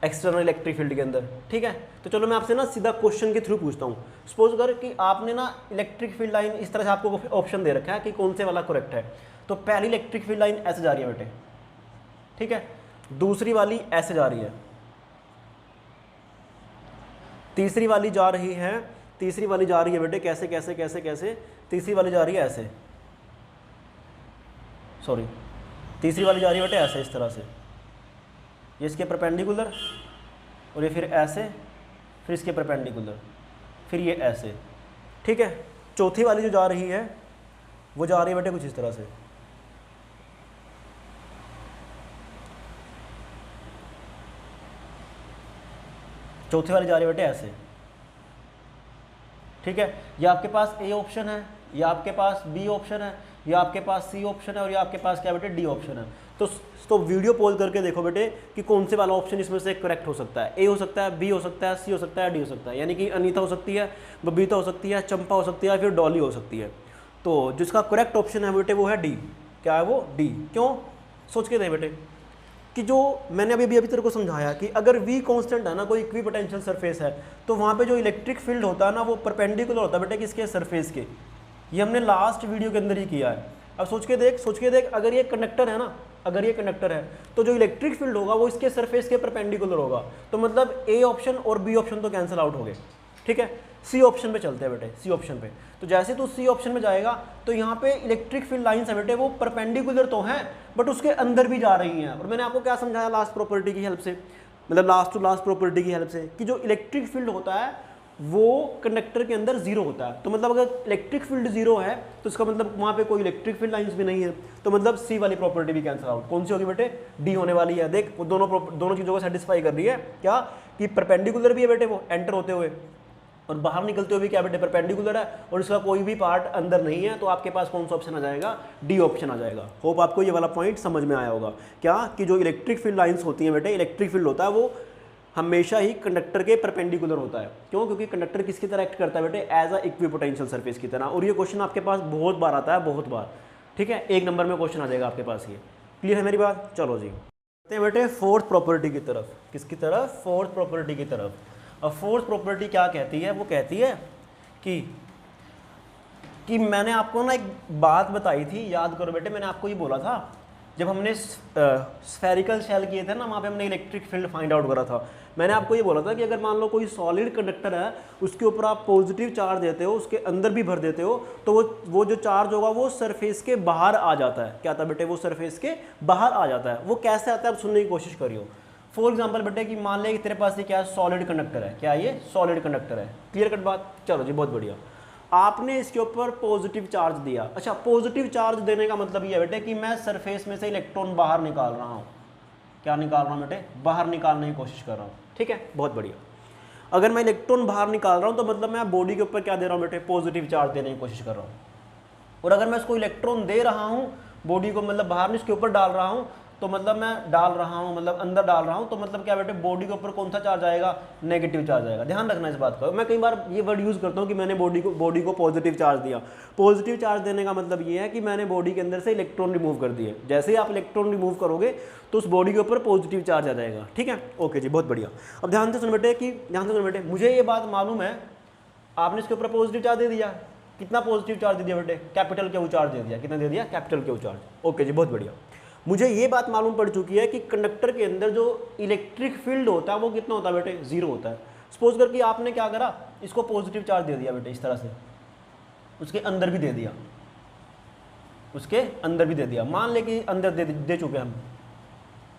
एक्सटर्नल इलेक्ट्रिक फील्ड के अंदर, ठीक है। तो चलो मैं आपसे ना सीधा क्वेश्चन के थ्रू पूछता हूँ। सपोज कर कि आपने ना इलेक्ट्रिक फील्ड लाइन इस तरह से आपको ऑप्शन दे रखा है कि कौन से वाला करेक्ट है। तो पहली इलेक्ट्रिक फील्ड लाइन ऐसे जा रही है बेटे, ठीक है, दूसरी वाली ऐसे जा रही है, तीसरी वाली जा रही है, तीसरी वाली जा रही है बेटे कैसे कैसे कैसे कैसे, तीसरी वाली जा रही है ऐसे, सॉरी तीसरी वाली जा रही है बेटे ऐसे, इस तरह से, ये इसके परपेंडिकुलर और ये फिर ऐसे, फिर इसके परपेंडिकुलर, फिर ये ऐसे, ठीक है। चौथी वाली जो जा रही है वो जा रही है बेटे कुछ इस तरह से, चौथी वाली जा रही है बेटे ऐसे, ठीक है। ये आपके पास ए ऑप्शन है, या आपके पास बी ऑप्शन है, या आपके पास सी ऑप्शन है, और या आपके पास क्या बेटे डी ऑप्शन है। तो वीडियो पॉज करके देखो बेटे कि कौन से वाला ऑप्शन इसमें से करेक्ट हो सकता है। ए हो सकता है, बी हो सकता है, सी हो सकता है, डी हो सकता है। यानी कि अनीता हो सकती है, बबीता हो सकती है, चंपा हो सकती है, फिर डॉली हो सकती है। तो जिसका करेक्ट ऑप्शन है बेटे वो है डी। क्या है वो, डी। क्यों, सोच के दें बेटे कि जो मैंने अभी तेरे को समझाया कि अगर v कांस्टेंट है ना, कोई इक्वी पोटेंशियल सरफेस है, तो वहाँ पे जो इलेक्ट्रिक फील्ड होता है ना वो परपेंडिकुलर होता है बेटे किसके, सरफेस के। ये हमने लास्ट वीडियो के अंदर ही किया है। अब सोच के देख, अगर ये कंडक्टर है ना, अगर ये कंडक्टर है तो जो इलेक्ट्रिक फील्ड होगा वो इसके सरफेस के परपेंडिकुलर होगा। तो मतलब ए ऑप्शन और बी ऑप्शन तो कैंसिल आउट हो गए, ठीक है। सी ऑप्शन पे चलते हैं बेटे, सी ऑप्शन पे। तो जैसे तो सी ऑप्शन में जाएगा तो यहाँ पे इलेक्ट्रिक फील्ड लाइंस है बेटे वो परपेंडिकुलर तो हैं बट उसके अंदर भी जा रही हैं। और मैंने आपको क्या समझाया लास्ट प्रॉपर्टी की हेल्प से, मतलब लास्ट टू लास्ट प्रॉपर्टी की हेल्प से, कि जो इलेक्ट्रिक फील्ड होता है वो कंडक्टर के अंदर जीरो होता है। तो मतलब अगर इलेक्ट्रिक फील्ड जीरो है तो इसका मतलब वहाँ पे कोई इलेक्ट्रिक फील्ड लाइंस भी नहीं है। तो मतलब सी वाली प्रॉपर्टी भी कैंसिल आउट। कौन सी होगी बेटे, डी होने वाली है। देख वो दोनों चीज़ों को सेटिस्फाई कर रही है। क्या कि परपेंडिकुलर भी है बेटे वो एंटर होते हुए, और बाहर निकलते हुए भी क्या बेटे परपेंडिकुलर है, और इसका कोई भी पार्ट अंदर नहीं है। तो आपके पास कौन सा ऑप्शन आ जाएगा, डी ऑप्शन आ जाएगा। होप आपको ये वाला पॉइंट समझ में आया होगा। क्या कि जो इलेक्ट्रिक फील्ड लाइंस होती हैं बेटे, इलेक्ट्रिक फील्ड होता है वो हमेशा ही कंडक्टर के परपेंडिकुलर होता है। क्यों, क्योंकि कंडक्टर किसकी तरह एक्ट करता है बेटे, एज अ इक्विपोटेंशियल सरफेस की तरह। और ये क्वेश्चन आपके पास बहुत बार आता है, बहुत बार, ठीक है। 1 नंबर में क्वेश्चन आ जाएगा आपके पास। ये क्लियर है मेरी बात। चलो जी चलते हैं बेटे फोर्थ प्रॉपर्टी की तरफ। किसकी तरफ, फोर्थ प्रॉपर्टी की तरफ। अब फोर्थ प्रॉपर्टी क्या कहती है, वो कहती है कि मैंने आपको ना एक बात बताई थी, याद करो बेटे, मैंने आपको ये बोला था जब हमने स्फेरिकल शेल किए थे ना, वहाँ पे हमने इलेक्ट्रिक फील्ड फाइंड आउट करा था। मैंने आपको ये बोला था कि अगर मान लो कोई सॉलिड कंडक्टर है, उसके ऊपर आप पॉजिटिव चार्ज देते हो, उसके अंदर भी भर देते हो, तो वो जो चार्ज होगा वो सरफेस के बाहर आ जाता है। क्या आता है बेटे, वो सरफेस के बाहर आ जाता है। वो कैसे आता है, आप सुनने की कोशिश करियो। फॉर एग्जाम्पल बेटे कि मान ले कि तेरे पास ये क्या है, सॉलिड कंडक्टर है। क्या ये सॉलिड कंडक्टर है, क्लियर कट बात। चलो जी बहुत बढ़िया। आपने इसके ऊपर पॉजिटिव चार्ज दिया। अच्छा, पॉजिटिव चार्ज देने का मतलब ये है बेटे कि मैं सरफेस में से इलेक्ट्रॉन बाहर निकाल रहा हूँ। क्या निकाल रहा हूँ बेटे, बाहर निकालने की कोशिश कर रहा हूँ, ठीक है, बहुत बढ़िया। अगर मैं इलेक्ट्रॉन बाहर निकाल रहा हूँ तो मतलब मैं बॉडी के ऊपर क्या दे रहा हूँ बेटे, पॉजिटिव चार्ज देने की कोशिश कर रहा हूँ। और अगर मैं इसको इलेक्ट्रॉन दे रहा हूँ बॉडी को, मतलब बाहर नहीं इसके ऊपर डाल रहा हूँ, तो मतलब मैं डाल रहा हूँ, मतलब अंदर डाल रहा हूँ, तो मतलब क्या बेटे बॉडी के ऊपर कौन सा चार्ज आएगा, नेगेटिव चार्ज आएगा। ध्यान रखना इस बात का। मैं कई बार ये वर्ड यूज़ करता हूँ कि मैंने बॉडी को पॉजिटिव चार्ज दिया। पॉजिटिव चार्ज देने का मतलब ये है कि मैंने बॉडी के अंदर से इलेक्ट्रॉन रिमूव कर दिए। जैसे ही आप इलेक्ट्रॉन रिमूव करोगे तो उस बॉडी के ऊपर पॉजिटिव चार्ज आ जाएगा, ठीक है। ओके जी, बहुत बढ़िया। अब ध्यान से सुन बेटे, मुझे ये बात मालूम है आपने इसके ऊपर पॉजिटिव चार्ज दे दिया। कितना पॉजिटिव चार्ज दे दिया बेटे, कैपिटल क्यू चार्ज दे दिया। कितना दे दिया, कैपिटल क्यू चार्ज। ओके जी, बहुत बढ़िया। मुझे ये बात मालूम पड़ चुकी है कि कंडक्टर के अंदर जो इलेक्ट्रिक फील्ड होता है वो कितना होता है बेटे, जीरो होता है। सपोज करके आपने क्या करा, इसको पॉजिटिव चार्ज दे दिया बेटे इस तरह से, उसके अंदर भी दे दिया, उसके अंदर भी दे दिया। मान ले कि अंदर दे चुके हम,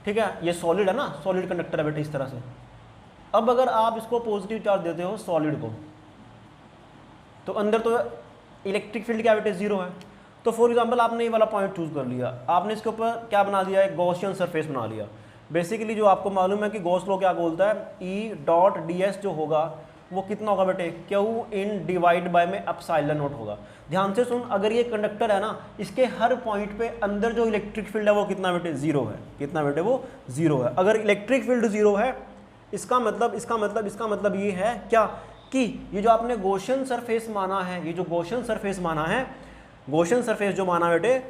ठीक है। ये सॉलिड है ना, सॉलिड कंडक्टर है बेटे इस तरह से। अब अगर आप इसको पॉजिटिव चार्ज देते हो सॉलिड को, तो अंदर तो इलेक्ट्रिक फील्ड क्या बेटे, जीरो है। तो फॉर एग्जांपल आपने ये वाला पॉइंट चूज कर लिया, आपने इसके ऊपर क्या बना दिया, एक गॉसियन सरफेस बना लिया। बेसिकली जो आपको मालूम है कि गॉस लॉ क्या बोलता है, ई डॉट डी एस जो होगा वो कितना होगा बेटे, क्यू इन डिवाइड बाय में एप्सिलॉन नॉट होगा। ध्यान से सुन, अगर ये कंडक्टर है ना, इसके हर पॉइंट पे अंदर जो इलेक्ट्रिक फील्ड है वो कितना बेटे, जीरो है। कितना बेटे, वो जीरो है। अगर इलेक्ट्रिक फील्ड जीरो है, इसका मतलब ये है क्या, कि ये जो आपने गॉसियन सरफेस माना है, ये जो गॉसियन सरफेस माना है, गॉसियन सरफेस जो माना बेटे,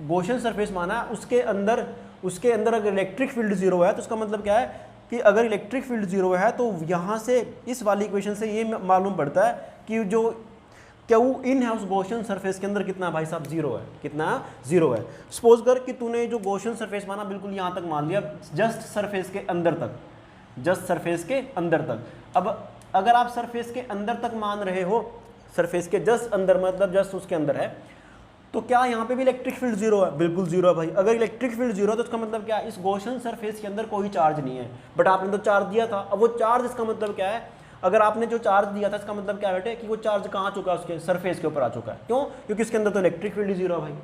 गॉसियन सरफेस माना है, उसके अंदर अगर इलेक्ट्रिक फील्ड जीरो है तो उसका मतलब क्या है कि अगर इलेक्ट्रिक फील्ड जीरो है तो यहाँ से इस वाली इक्वेशन से ये मालूम पड़ता है कि जो क्यू इन है उस गॉसियन सरफेस के अंदर कितना है भाई साहब, जीरो है। कितना, जीरो है। सपोज कर कि तूने जो गॉसियन सरफेस माना बिल्कुल यहाँ तक मान लिया, जस्ट सरफेस के अंदर तक, जस्ट सरफेस के अंदर तक। अब अगर आप सरफेस के अंदर तक मान रहे हो, सरफेस के जस्ट अंदर मतलब जस्ट उसके अंदर है, तो क्या यहाँ पे भी इलेक्ट्रिक फील्ड जीरो है? बिल्कुल जीरो है भाई। अगर इलेक्ट्रिक फील्ड जीरो है तो इसका मतलब क्या है, इस गॉसियन सरफेस के अंदर कोई चार्ज नहीं है, बट आपने तो चार्ज दिया था। अब वो चार्ज, इसका मतलब क्या है, अगर आपने जो चार्ज दिया था इसका मतलब क्या है बेटे, कि वो चार्ज कहाँ आ चुका है, उसके सरफेस के ऊपर आ चुका है। क्यों? क्योंकि इसके अंदर तो इलेक्ट्रिक फील्ड जीरो है भाई।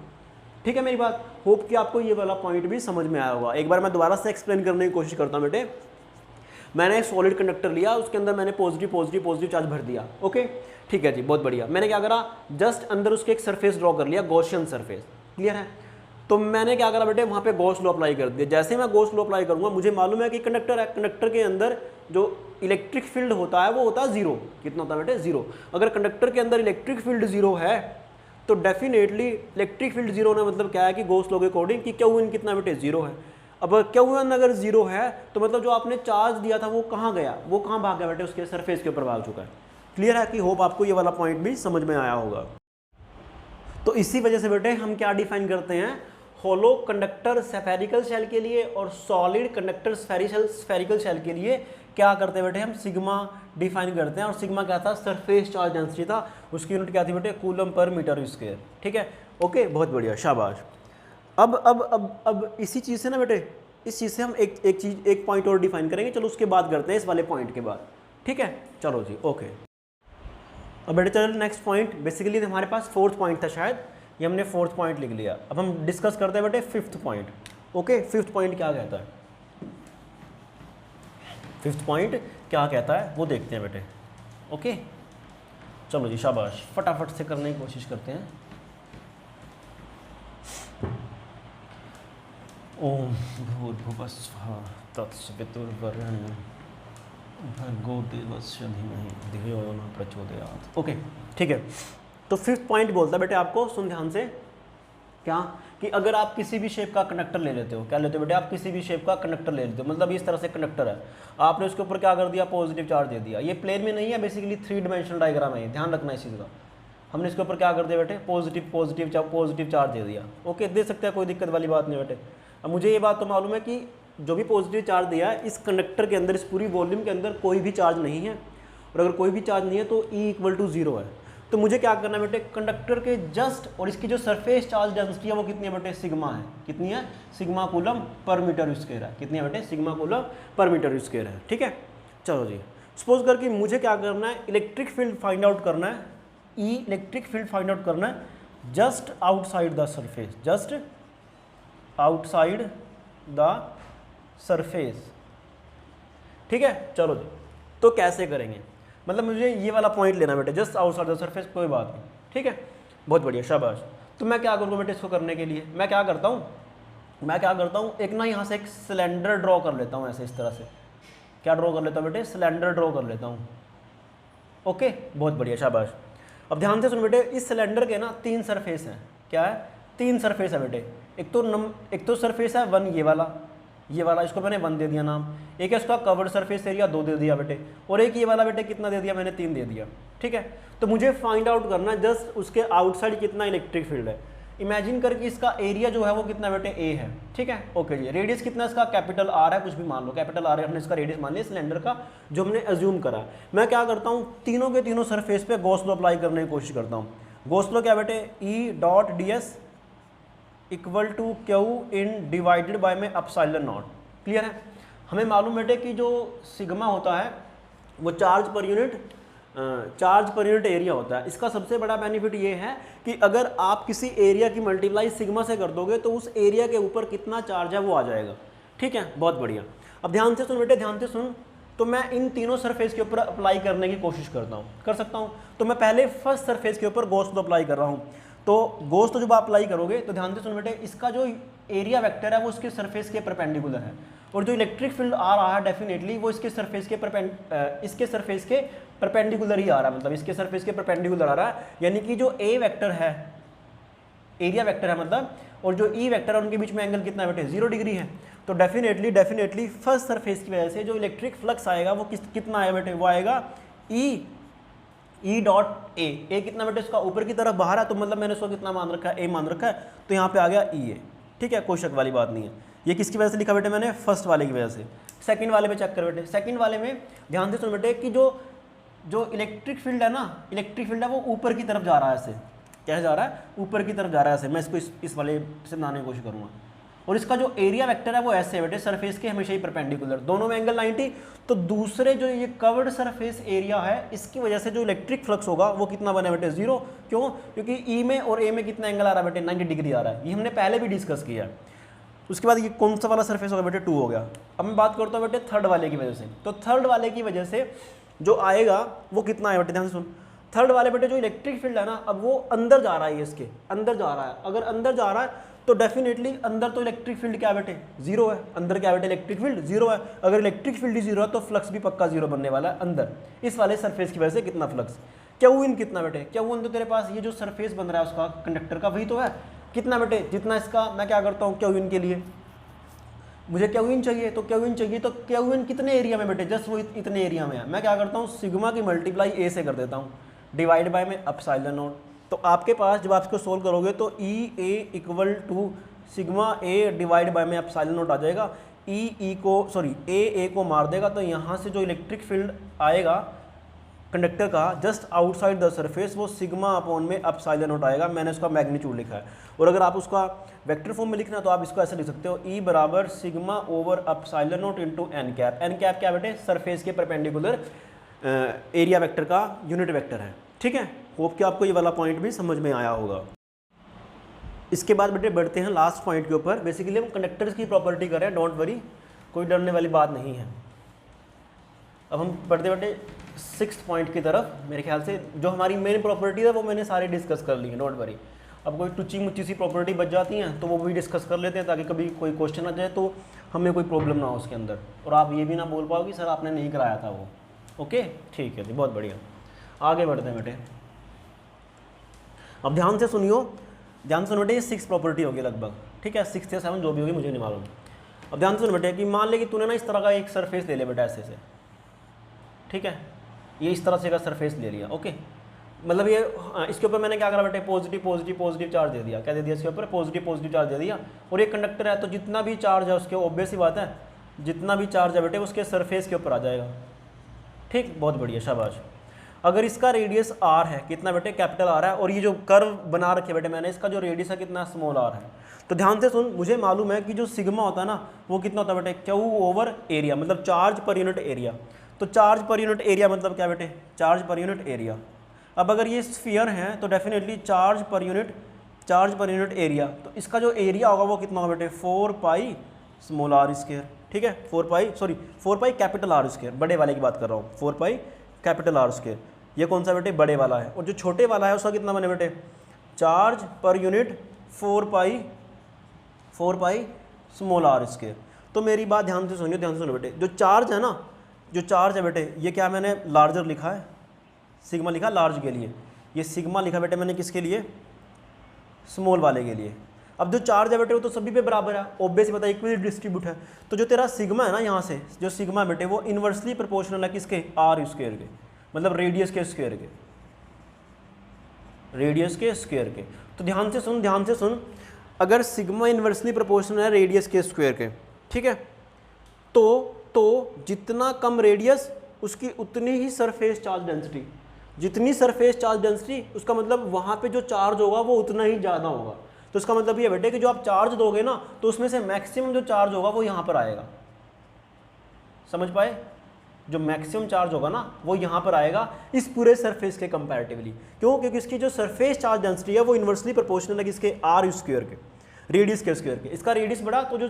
ठीक है मेरी बात? होप कि आपको ये वाला पॉइंट भी समझ में आया होगा। एक बार मैं दोबारा से एक्सप्लेन करने की कोशिश करता हूँ बेटे। मैंने एक सॉलिड कंडक्टर लिया, उसके अंदर मैंने पॉजिटिव चार्ज भर दिया। ओके, ठीक है जी, बहुत बढ़िया। मैंने क्या करा, जस्ट अंदर उसके एक सरफेस ड्रॉ कर लिया, गॉसियन सरफेस। क्लियर है? तो मैंने क्या करा बेटे, वहाँ पे गॉस लॉ अप्लाई कर दिया। जैसे मैं गॉस लॉ अप्लाई करूँगा, मुझे मालूम है कि कंडक्टर है, कंडक्टर के अंदर जो इलेक्ट्रिक फील्ड होता है वो होता है जीरो। कितना होता है बेटे, जीरो। अगर कंडक्टर के अंदर इलेक्ट्रिक फील्ड जीरो है तो डेफिनेटली इलेक्ट्रिक फील्ड जीरो होना मतलब क्या है कि गॉस लॉ के अकॉर्डिंग कि क्यू इन कितना बेटे, जीरो है। अब क्यू इन अगर जीरो है तो मतलब जो आपने चार्ज दिया था वो कहाँ गया, वो कहाँ भाग गया बेटे, उसके सरफेस के ऊपर भाग चुका है। क्लियर है? कि होप आपको ये वाला पॉइंट भी समझ में आया होगा। तो इसी वजह से बेटे हम क्या डिफाइन करते हैं, होलो कंडक्टर स्फेरिकल शेल के लिए और सॉलिड कंडक्टर स्फेरिकल शेल के लिए क्या करते हैं बेटे, हम सिग्मा डिफाइन करते हैं। और सिग्मा क्या था, सरफेस चार्ज डेंसिटी था, उसकी यूनिट क्या थी बेटे, कूलम पर मीटर स्क्वायर। ठीक है, ओके, बहुत बढ़िया, शाबाश। अब इसी चीज़ से ना बेटे, इस चीज़ से हम एक पॉइंट और डिफाइन करेंगे। चलो उसके बाद करते हैं, इस वाले पॉइंट के बाद। ठीक है, चलो जी, ओके। अब बेटे चलो नेक्स्ट पॉइंट, बेसिकली हमारे पास फोर्थ पॉइंट था शायद, ये हमने फोर्थ पॉइंट लिख लिया। अब हम डिस्कस करते हैं बेटे fifth point. Okay, fifth point क्या कहता है, फिफ्थ पॉइंट क्या कहता है वो देखते हैं बेटे। ओके, चलो जी, शाबाश, फटाफट से करने की कोशिश करते हैं। ओम भूर्भुवस्सुः तत्सवितुर्वरेण्यं भर्गो देवस्य धीमहि धियो यो न प्रचोदयात्। ओके, ठीक है। तो फिफ्थ पॉइंट बोलता है बेटे आपको, सुन ध्यान से, क्या कि अगर आप किसी भी शेप का कंडक्टर ले लेते हो, क्या लेते हो बेटे, आप किसी भी शेप का कंडक्टर ले लेते हो, मतलब इस तरह से कंडक्टर है, आपने उसके ऊपर क्या कर दिया, पॉजिटिव चार्ज दे दिया। ये प्लेन में नहीं है, बेसिकली 3 डायमेंशनल डायग्राम है, ध्यान रखना इस चीज़ का। हमने इसके ऊपर क्या कर दिया बेटे, पॉजिटिव चार्ज दे दिया। ओके, दे सकते हैं, कोई दिक्कत वाली बात नहीं बेटे। अब मुझे ये बात तो मालूम है कि जो भी पॉजिटिव चार्ज दिया है, इस कंडक्टर के अंदर, इस पूरी वॉल्यूम के अंदर कोई भी चार्ज नहीं है, और अगर कोई भी चार्ज नहीं है तो E = 0 है। तो मुझे क्या करना है बेटे, कंडक्टर के जस्ट और इसकी जो सरफेस चार्ज डेंसिटी है वो कितनी है बेटे, सिग्मा है। कितनी है, sigma coulomb per metre square है। कितनी है बेटे, sigma coulomb per metre square है। ठीक है, चलो जी, सपोज करके मुझे क्या करना है, इलेक्ट्रिक फील्ड फाइंड आउट करना है, ई इलेक्ट्रिक फील्ड फाइंड आउट करना है just outside the surface, just outside the surface. ठीक है, चलो जी, तो कैसे करेंगे, मतलब मुझे ये वाला पॉइंट लेना बेटे, जस्ट आउटसाइड द सरफेस, कोई बात नहीं। ठीक है, बहुत बढ़िया, शाबाश। तो मैं क्या करूँगा बेटे, इसको करने के लिए मैं क्या करता हूँ, एक ना यहाँ से एक सिलेंडर ड्रॉ कर लेता हूँ, ऐसे इस तरह से। क्या ड्रॉ कर लेता हूँ बेटे, सिलेंडर ड्रॉ कर लेता हूँ। ओके, बहुत बढ़िया, शाबाश। अब ध्यान से सुन बेटे, इस सिलेंडर के ना 3 सरफेस हैं। क्या है, 3 सरफेस है बेटे। एक तो सरफेस है 1, ये वाला, इसको मैंने 1 दे दिया नाम। एक है इसका कवर्ड सरफेस एरिया, 2 दे दिया बेटे। और एक ये वाला बेटे कितना दे दिया मैंने, 3 दे दिया। ठीक है, तो मुझे फाइंड आउट करना है जस्ट उसके आउटसाइड कितना इलेक्ट्रिक फील्ड है। इमेजिन करके इसका एरिया जो है वो कितना बेटे, A है। ठीक है, ओके जी। रेडियस कितना इसका, कैपिटल R है, कुछ भी मान लो, कैपिटल R है, हमने इसका रेडियस मान लिया सिलेंडर का, जो हमने एज्यूम करा। मैं क्या करता हूँ, तीनों के तीनों सरफेस पे गॉस लॉ अप्लाई करने की कोशिश करता हूँ। गॉस लॉ क्या बेटे, E.ds = Q in divided by में एप्सिलॉन नॉट। क्लियर है? हमें मालूम बेटे कि जो सिग्मा होता है वो charge per unit charge per unit area होता है। इसका सबसे बड़ा बेनिफिट ये है कि अगर आप किसी एरिया की मल्टीप्लाई सिग्मा से कर दोगे तो उस एरिया के ऊपर कितना चार्ज है वो आ जाएगा। ठीक है, बहुत बढ़िया। अब ध्यान से सुन बेटे, ध्यान से सुन। तो मैं इन तीनों सरफेस के ऊपर अप्लाई करने की कोशिश करता हूँ, कर सकता हूँ। तो मैं पहले फर्स्ट सरफेस के ऊपर गॉस लॉ अप्लाई कर रहा हूँ। तो गॉस लॉ जब आप अप्लाई करोगे तो ध्यान से सुन बेटे, इसका जो एरिया वेक्टर है वो उसके सरफेस के परपेंडिकुलर है, और जो इलेक्ट्रिक फील्ड आ रहा है डेफिनेटली वो इसके सरफेस के परपेंडिकुलर ही आ रहा है, मतलब इसके सरफेस के परपेंडिकुलर आ रहा है। यानी कि जो ए वेक्टर है, एरिया वेक्टर है मतलब, और जो ई वेक्टर है उनके बीच में एंगल कितना है बेटे, 0 डिग्री है। तो डेफिनेटली फर्स्ट सरफेस की वजह से जो इलेक्ट्रिक फ्लक्स आएगा वो कितना आएगा बेटे, वो आएगा ई डॉट ए कितना बेटे, इसका ऊपर की तरफ बाहर है, तो मतलब मैंने इसको कितना मान रखा है, ए मान रखा है, तो यहाँ पे आ गया ई ए। ठीक है, कोई शक वाली बात नहीं है। ये किसकी वजह से लिखा बेटे मैंने, फर्स्ट वाले की वजह से। सेकंड वाले पे चेक कर बेटे, सेकंड वाले में ध्यान से सुन बेटे कि जो इलेक्ट्रिक फील्ड है ना, इलेक्ट्रिक फील्ड है वो ऊपर की तरफ जा रहा है ऐसे, क्या जा रहा है, ऊपर की तरफ जा रहा है ऐसे। मैं इसको इस वाले से बनाने की कोशिश करूँगा। और इसका जो एरिया वेक्टर है वो ऐसे है बेटे, सरफेस के हमेशा ही परपेंडिकुलर, दोनों में एंगल 90। तो दूसरे जो ये कवर्ड सरफेस एरिया है इसकी वजह से जो इलेक्ट्रिक फ्लक्स होगा वो कितना बना बेटे, 0। क्यों? क्योंकि ई में और ए में कितना एंगल आ रहा है बेटे, 90 डिग्री आ रहा है। ये हमने पहले भी डिस्कस किया है। उसके बाद ये कौन सा वाला सरफेस होगा बेटे, 2 हो गया। अब मैं बात करता हूँ बेटे थर्ड वाले की वजह से। तो थर्ड वाले की वजह से जो आएगा वो कितना है बेटे, ध्यान से सुन। थर्ड वाले बेटे जो इलेक्ट्रिक फील्ड है ना, अब वो अंदर जा रहा है, इसके अंदर जा रहा है। अगर अंदर जा रहा है तो डेफिनेटली अंदर तो इलेक्ट्रिक फील्ड क्या बेटे, 0 है। अंदर क्या बेटे, इलेक्ट्रिक फील्ड 0 है। अगर इलेक्ट्रिक फील्ड ही 0 है तो फ्लक्स भी पक्का 0 बनने वाला है अंदर। इस वाले सरफेस की वजह से कितना फ्लक्स, क्यू इन कितना बेटे, क्यू इन तो तेरे पास ये जो सरफेस बन रहा है उसका कंडक्टर का वही तो है, कितना बेटे, जितना इसका मैं क्या करता हूँ क्यू इन के लिए मुझे क्यू इन चाहिए, तो क्यू इन चाहिए तो क्यू इन कितने एरिया में बेटे, जस्ट वो इतने एरिया में है। मैं क्या करता हूँ, सिग्मा की मल्टीप्लाई ए से कर देता हूँ, डिवाइड बाय में एप्सिलॉन नॉट। तो आपके पास जब आप इसको सोल्व करोगे तो E A equal to sigma A divide by में एप्सिलॉन नॉट आ जाएगा। ए को मार देगा तो यहाँ से जो इलेक्ट्रिक फील्ड आएगा कंडक्टर का जस्ट आउटसाइड द सरफेस वो सिग्मा अपॉन में एप्सिलॉन नॉट आएगा। मैंने उसका मैग्नीट्यूड लिखा है। और अगर आप उसका वेक्टर फॉर्म में लिखना तो आप इसको ऐसे लिख सकते हो, ई बराबर sigma over epsilon not into n cap. N cap क्या बेटे, सरफेस के परपेंडिकुलर एरिया वेक्टर का यूनिट वेक्टर है। ठीक है, होप कि आपको ये वाला पॉइंट भी समझ में आया होगा। इसके बाद बेटे बढ़ते हैं लास्ट पॉइंट के ऊपर। बेसिकली हम कंडक्टर्स की प्रॉपर्टी कर रहे हैं, डोंट वरी, कोई डरने वाली बात नहीं है। अब हम बढ़ते बेटे 6th पॉइंट की तरफ। मेरे ख्याल से जो हमारी मेन प्रॉपर्टी है वो मैंने सारी डिस्कस कर ली है, डोंट वरी। अब कोई टुच्ची मुच्ची सी प्रॉपर्टी बच जाती हैं तो वो भी डिस्कस कर लेते हैं, ताकि कभी कोई क्वेश्चन आ जाए तो हमें कोई प्रॉब्लम ना हो उसके अंदर, और आप ये भी ना बोल पाओ कि सर आपने नहीं कराया था वो। ओके, ठीक है जी, बहुत बढ़िया। आगे बढ़ते हैं बेटे। अब ध्यान से सुनियो, ध्यान से सुनो बेटे, ये 6 प्रॉपर्टी होगी लगभग। ठीक है, 6 या 7 जो भी होगी मुझे नहीं मालूम। अब ध्यान से सुनो बेटे कि मान ले कि तूने ना इस तरह का एक सरफेस ले लिया बेटा ऐसे से। ठीक है, ये इस तरह से का सरफेस ले लिया। ओके, मतलब ये इसके ऊपर मैंने क्या करा बेटे, पॉजिटिव चार्ज दे दिया। क्या दे दिया इसके ऊपर, पॉजिटिव चार्ज दे दिया। और ये कंडक्टर है तो जितना भी चार्ज है उसके, ऑब्वियस ही बात है, जितना भी चार्ज है बेटे उसके सरफेस के ऊपर आ जाएगा। ठीक, बहुत बढ़िया, शाबाश। अगर इसका रेडियस आर है, कितना बेटे, कैपिटल आर है, और ये जो कर्व बना रखे बेटे मैंने, इसका जो रेडियस है कितना, स्मॉल आर है। तो ध्यान से सुन, मुझे मालूम है कि जो सिग्मा होता है ना वो कितना होता है बेटे, क्यू ओवर एरिया, मतलब चार्ज पर यूनिट एरिया। तो चार्ज पर यूनिट एरिया मतलब क्या बेटे, चार्ज पर यूनिट एरिया। अब अगर ये स्फीयर है तो definitely charge per unit area, तो इसका जो एरिया होगा वो कितना होगा बेटे, 4 पाई स्मॉल आर स्क्वायर। ठीक है, 4 पाई कैपिटल आर स्क्वायर, बड़े वाले की बात कर रहा हूँ, 4 पाई कैपिटल आर स्क्वायर। ये कौन सा बेटे, बड़े वाला है। और जो छोटे वाला है उसका कितना बने बेटे, charge per unit 4 pi small r square. तो मेरी बात ध्यान से सुनो बेटे, जो चार्ज है ना, जो चार्ज है बेटे, ये क्या मैंने लार्जर लिखा है, सिग्मा लिखा लार्ज के लिए, ये सिग्मा लिखा बेटे मैंने किसके लिए, स्मॉल वाले के लिए। अब जो चार्ज है बेटे वो तो सभी पे बराबर है, ऑब्वियस पता है, इक्वली डिस्ट्रीब्यूट है। तो जो तेरा सिग्मा है ना, यहाँ से जो सिग्मा बेटे वो इन्वर्सली प्रोपोर्शनल है किसके, आर स्क्वायर के, मतलब रेडियस के स्क्वायर के, रेडियस के स्क्वायर के। तो ध्यान से सुन, अगर सिग्मा इन्वर्सली प्रोपोर्शनल है रेडियस के स्क्वायर के, ठीक है, तो जितना कम रेडियस उसकी उतनी ही सरफेस चार्ज डेंसिटी, जितनी सरफेस चार्ज डेंसिटी उसका मतलब वहाँ पे जो चार्ज होगा वो उतना ही ज़्यादा होगा। तो इसका मतलब ये बेटे कि जो आप चार्ज दोगे ना तो उसमें से मैक्सिमम जो चार्ज होगा वो यहाँ पर आएगा। समझ पाए, जो मैक्सिमम चार्ज होगा ना वो यहाँ पर आएगा इस पूरे सरफेस के कंपैरेटिवली। क्यों? क्योंकि इसकी जो सरफेस चार्ज डेंसिटी है वो इन्वर्सली प्रोपोर्शनल है इसके आर स्क्वायर के, रेडियस के स्क्वायर के। इसका रेडियस बड़ा तो जो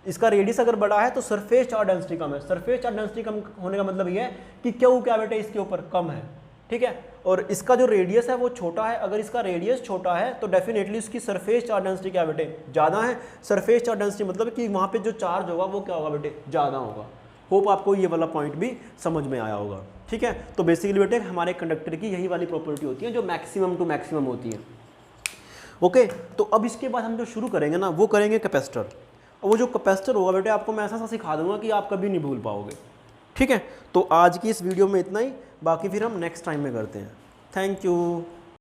इसका रेडियस अगर बड़ा है तो सरफेस चार्ज डेंसिटी कम है। सरफेस चार्ज डेंसिटी कम होने का मतलब ये है कि क्यू क्या बेटे इसके ऊपर कम है, ठीक है। और इसका जो रेडियस है वो छोटा है। अगर इसका रेडियस छोटा है तो डेफिनेटली उसकी सरफेस चार्ज डेंसिटी क्या बेटे ज़्यादा है। सरफेस चार्ज डेंसिटी मतलब कि वहाँ पे जो चार्ज होगा वो क्या होगा बेटे ज़्यादा होगा। होप आपको ये वाला पॉइंट भी समझ में आया होगा, ठीक है। तो बेसिकली बेटे हमारे कंडक्टर की यही वाली प्रॉपर्टी होती है जो मैक्सिमम टू मैक्सिमम होती है। ओके, तो अब इसके बाद हम जो शुरू करेंगे ना वो करेंगे कैपेसिटर। और वो जो कैपेसिटर होगा बेटे आपको मैं ऐसा सिखा दूंगा कि आप कभी नहीं भूल पाओगे, ठीक है। तो आज की इस वीडियो में इतना ही, बाकी फिर हम नेक्स्ट टाइम में करते हैं। Thank you.